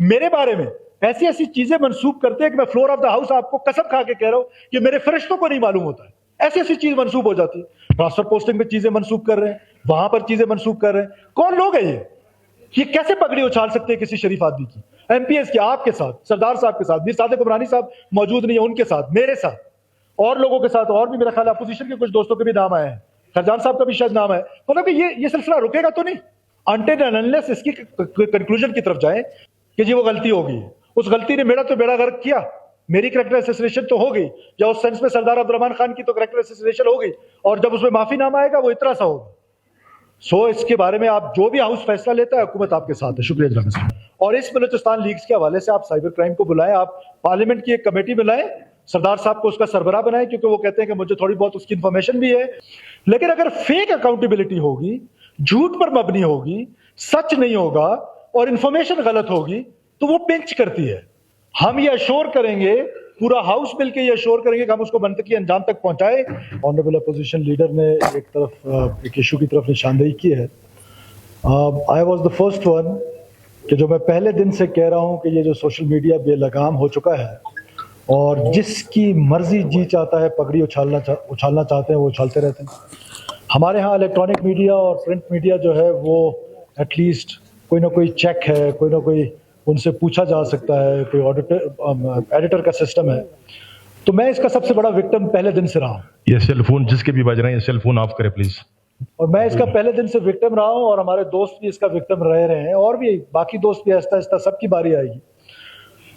मेरे बारे में ऐसी ऐसी चीजें मंसूब करते हैं कि मैं फ्लोर ऑफ द हाउस आपको कसम खा के कह रहा हूं कि मेरे फरिश्तों को नहीं मालूम होता है। ऐसी ऐसी चीज मंसूब हो जाती है। ट्रांसफर पोस्टिंग में चीजें मंसूब कर रहे हैं, वहां पर चीजें मंसूब कर रहे हैं। कौन लोग हैं ये कैसे पगड़ी उछाल सकते हैं किसी शरीफ आदमी की? एमपीएस की, आपके साथ, सरदार साहब के साथ, मीर सादिक उमरानी साहब मौजूद नहीं है, उनके साथ, मेरे साथ, और लोगों के साथ, और भी मेरा ख्याल अपोजिशन के कुछ दोस्तों के भी नाम आए हैं, खरजान साहब का भी शायद नाम है। मतलब कि ये सिलसिला रुकेगा तो नहीं अनटिल एंड अनलेस इसकी कंक्लूजन की तरफ जाए कि जी वो गलती होगी। उस गलती ने मेरा तो बेड़ा गर्क किया, मेरी करैक्टर असैसिनेशन तो हो गई, या उस सेंस में सरदार अब्दुर्रहमान खान की तो करैक्टर असैसिनेशन हो गई, और जब उसमें माफी नामा आएगा वो इतना सा होगा। सो इसके बारे में आप जो भी हाउस फैसला लेता है, हुकूमत आपके साथ है। शुक्रिया जनाब साहब। और इस बलूचिस्तान लीग्स के हवाले से आप साइबर क्राइम को बुलाएं, आप पार्लियामेंट की एक कमेटी बुलाएं, सरदार साहब को उसका सरबराह बनाएं, क्योंकि वो कहते हैं कि मुझे थोड़ी बहुत उसकी इंफॉर्मेशन भी है। लेकिन अगर फेक अकाउंटेबिलिटी होगी, झूठ पर मबनी होगी, सच नहीं होगा और इंफॉर्मेशन गलत होगी, तो वो पिंच करती है। हम ये अश्योर करेंगे, पूरा हाउस मिलकर ये अश्योर करेंगे कि हम उसको मंतकी अंजाम तक पहुंचाए। ऑनरेबल अपोजिशन लीडर ने एक तरफ एक इशू की तरफ निशानदेही की है। I was the first one कि जो मैं पहले दिन से कह रहा हूं कि ये जो सोशल मीडिया बेलगाम हो चुका है और जिसकी मर्जी जी चाहता है पगड़ी उछालना चाहते हैं वो उछालते रहते हैं। हमारे यहाँ इलेक्ट्रॉनिक मीडिया और प्रिंट मीडिया जो है वो एटलीस्ट कोई ना कोई चेक है, कोई ना कोई उनसे पूछा जा सकता है, कोई ऑडिटर एडिटर का सिस्टम है। तो मैं इसका सबसे बड़ा विक्टिम पहले दिन से रहा हूँ। ये सेल फोन जिसके भी बज रहे हैं, सेल फोन ऑफ करें प्लीज। और मैं इसका पहले दिन से विक्टिम रहा हूँ और हमारे दोस्त भी इसका विक्टिम रहे हैं, और भी बाकी दोस्त भी आहिस्ता आहिस्ता सबकी बारी आएगी।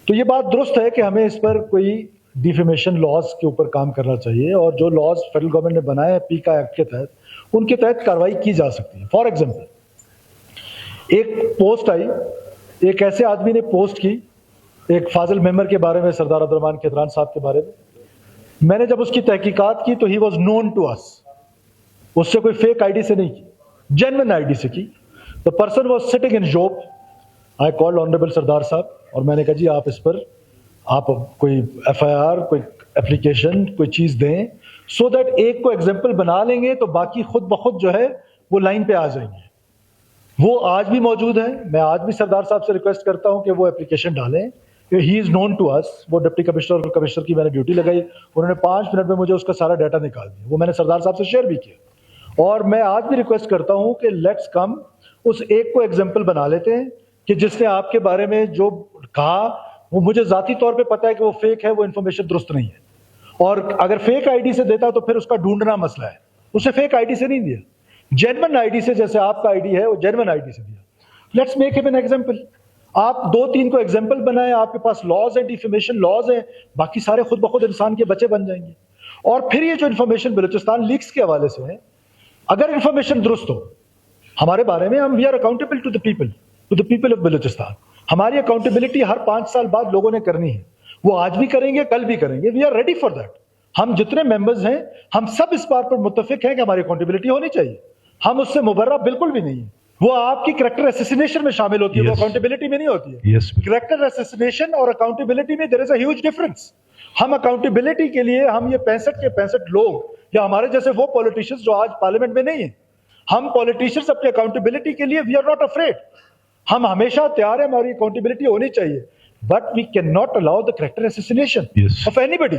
तो ये बात दुरुस्त है कि हमें इस पर कोई डिफेमेशन लॉज के ऊपर काम करना चाहिए, और जो लॉज फेडरल गवर्नमेंट ने बनाए हैं पीका एक्ट के तहत, उनके तहत कार्रवाई की जा सकती है। फॉर एग्जाम्पल, एक पोस्ट आई, एक ऐसे आदमी ने पोस्ट की एक फाजिल मेंबर के बारे में, सरदार अब्दुर्रहमान खेतरान साहब के बारे में। मैंने जब उसकी तहकीकात की तो he was known to us. उससे कोई फेक आईडी से नहीं की, जेन्युइन आईडी से की। The person was sitting in job. I called honourable सरदार साहब और मैंने कहा जी आप इस पर आप कोई एफआईआर, कोई एप्लीकेशन, कोई चीज दें, सो दैट एक को एग्जाम्पल बना लेंगे तो बाकी खुद ब खुद जो है वो लाइन पे आ जाएंगे। वो आज भी मौजूद है। मैं आज भी सरदार साहब से रिक्वेस्ट करता हूं कि वो एप्लीकेशन डालें। He is known to us. वो डिप्टी कमिश्नर और कमिश्नर की मैंने ड्यूटी लगाई, उन्होंने 5 मिनट में मुझे उसका सारा डाटा निकाल दिया। वो मैंने सरदार साहब से शेयर भी किया। और मैं आज भी रिक्वेस्ट करता हूं कि लेट्स कम, उस एक को एग्जाम्पल बना लेते हैं कि जिसने आपके बारे में जो कहा वो मुझे जाती तौर पे पता है कि वो फेक है, वो इन्फॉर्मेशन दुरुस्त नहीं है। और अगर फेक आईडी से देता तो फिर उसका ढूंढना मसला है। उसे फेक आईडी से नहीं दिया, जेन्युइन आईडी से, जैसे आपका आईडी है वो जेन्युइन आईडी से दिया। Let's make him an example. आप 2-3 को एग्जाम्पल बनाए, आपके पास लॉज है, डिफेमेशन लॉज है, बाकी सारे खुद ब खुद इंसान के बच्चे बन जाएंगे। और फिर ये जो इन्फॉर्मेशन बलूचिस्तान लीक्स के हवाले से है, अगर इन्फॉर्मेशन दुरुस्त हो हमारे बारे में, हम we are accountable to the people of Balochistan. हमारी अकाउंटेबिलिटी हर 5 साल बाद लोगों ने करनी है। वो आज भी करेंगे, कल भी करेंगे। We are ready for that. हम जितने मेंबर्स हैं, हम सब इस बात पर मुत्तफिक हैं कि हमारी अकाउंटेबिलिटी होनी चाहिए। हम उससे मुबर्रा बिल्कुल भी नहीं है। वो आपकी करैक्टर असैसिनेशन में शामिल होती है, वो अकाउंटेबिलिटी में नहीं होती है। करैक्टर असैसिनेशन और अकाउंटेबिलिटी में there is a huge difference. हम अकाउंटेबिलिटी के लिए, हम ये 65 के 65 लोग या हमारे जैसे वो पॉलिटिशियंस जो आज पार्लियामेंट में नहीं है, हम पॉलिटिशियंस अपनी अकाउंटेबिलिटी के लिए वी आर नॉट अफ्रेड। हम हमेशा तैयार है, हमारी अकाउंटेबिलिटी होनी चाहिए, but we can not allow the character assassination of anybody.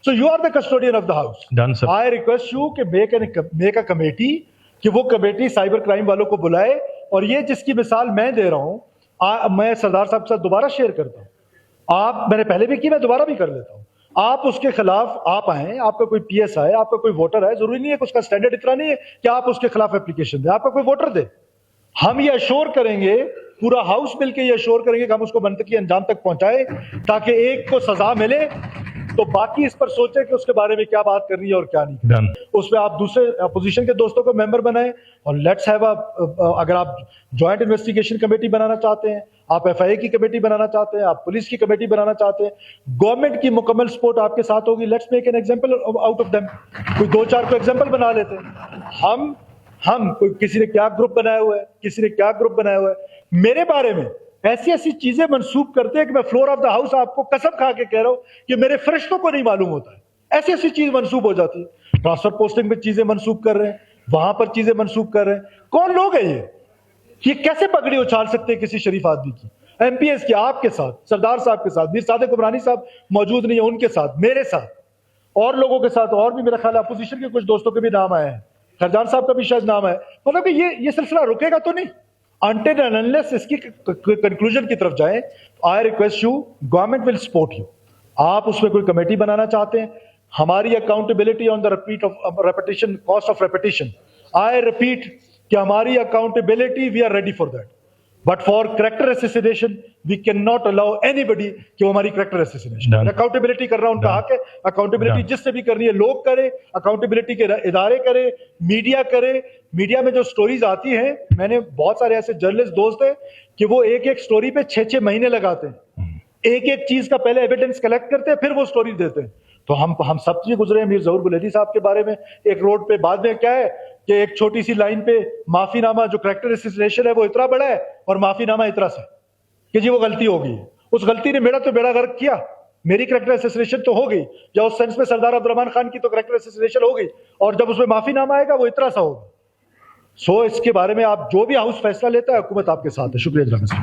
So you are the custodian of the house. I request you कि मेक अ कमेटी, कि वो कमेटी साइबर क्राइम वालों को बुलाए। और ये जिसकी मिसाल मैं दे रहा हूं, मैं सरदार साहब के साथ दोबारा शेयर करता हूं। मैंने पहले भी की, मैं दोबारा भी कर लेता हूं। आप उसके खिलाफ आप आए, आपका कोई पीएस आए, आपका कोई वोटर है, जरूरी नहीं है कि उसका स्टैंडर्ड इतना नहीं है कि आप उसके खिलाफ एप्लीकेशन दे, आपका कोई वोटर दे। हम ये अश्योर करेंगे, पूरा हाउस मिलकर ये अश्योर करेंगे कि हम उसको मंतकी अंजाम तक पहुंचाए, ताकि एक को सजा मिले तो बाकी इस पर सोचे कि उसके बारे में क्या बात करनी है और क्या नहीं। उसमें आप दूसरे अपोजिशन के दोस्तों को मेंबर बनाएं और लेट्स हैव अगर आप जॉइंट इन्वेस्टिगेशन कमेटी बनाना चाहते हैं, आप एफआईए की कमेटी बनाना चाहते हैं, आप पुलिस की कमेटी बनाना चाहते हैं, गवर्नमेंट की मुकम्मल सपोर्ट आपके साथ होगी। Let's make an example out of them. कोई 2-4 को एग्जांपल बना लेते हैं। हम कोई, किसी ने क्या ग्रुप बनाया हुआ है, किसी ने क्या ग्रुप बनाया हुआ है। मेरे बारे में ऐसी ऐसी चीजें मंसूब करते हैं कि मैं फ्लोर ऑफ द हाउस आपको कसम खा के कह रहा हूं कि मेरे फरिश्तों को नहीं मालूम होता है। ऐसी ऐसी चीज मंसूब हो जाती है। ट्रांसफर पोस्टिंग में चीजें मंसूब कर रहे हैं, वहां पर चीजें मंसूब कर रहे हैं। कौन लोग हैं ये कैसे पगड़ी उछाल सकते हैं किसी शरीफ आदमी की? MPs की आपके साथ, सरदार साहब के साथ, मीर सादिक उमरानी साहब मौजूद नहीं है, उनके साथ, मेरे साथ, और लोगों के साथ, और भी मेरा ख्याल है अपोजिशन के कुछ दोस्तों के भी नाम आए हैं, खरजान साहब का भी शायद नाम है। मतलब कि ये सिलसिला रुकेगा तो नहीं, until and unless इसकी कंक्लूजन की तरफ जाए। I request you, government will support you. आप उसमें कोई कमेटी बनाना चाहते हैं, हमारी accountability on the reputation, cost of reputation, I repeat कि हमारी accountability, we are ready for that, but for character assassination we can not allow anybody कि वो हमारी कैरेक्टर असैसिनेशन। अकाउंटेबिलिटी करना उनका हक है, अकाउंटेबिलिटी जिससे भी करनी है लोग करे, अकाउंटेबिलिटी के इदारे करे, मीडिया करे। मीडिया में जो स्टोरीज आती हैं, मैंने बहुत सारे ऐसे जर्नलिस्ट दोस्त हैं कि वो एक एक स्टोरी पे 6-6 महीने लगाते हैं, एक एक चीज का पहले एविडेंस कलेक्ट करते हैं, फिर वो स्टोरी देते हैं। तो हम सब चीज गुजरे हैं। मीर जहूर बुलेदी साहब के बारे में एक रोड पे बाद में क्या है कि एक छोटी सी लाइन पे माफीनामा, जो कैरेक्टर असैसिनेशन है वो इतना बड़ा है और माफीनामा इतना सा कि जी वो गलती हो गई, उस गलती ने मेरा तो बेड़ा गर्क किया, मेरी कैरेक्टर असैसिनेशन तो हो गई, या उस सेंस में सरदार अब्दुर्रहमान खान की तो कैरेक्टर असैसिनेशन हो गई, और जब उसमें माफीनामा आएगा वो इतना सा होगा। सो इसके बारे में आप जो भी हाउस फैसला लेता है, हुकूमत आपके साथ है। शुक्रिया जनाब।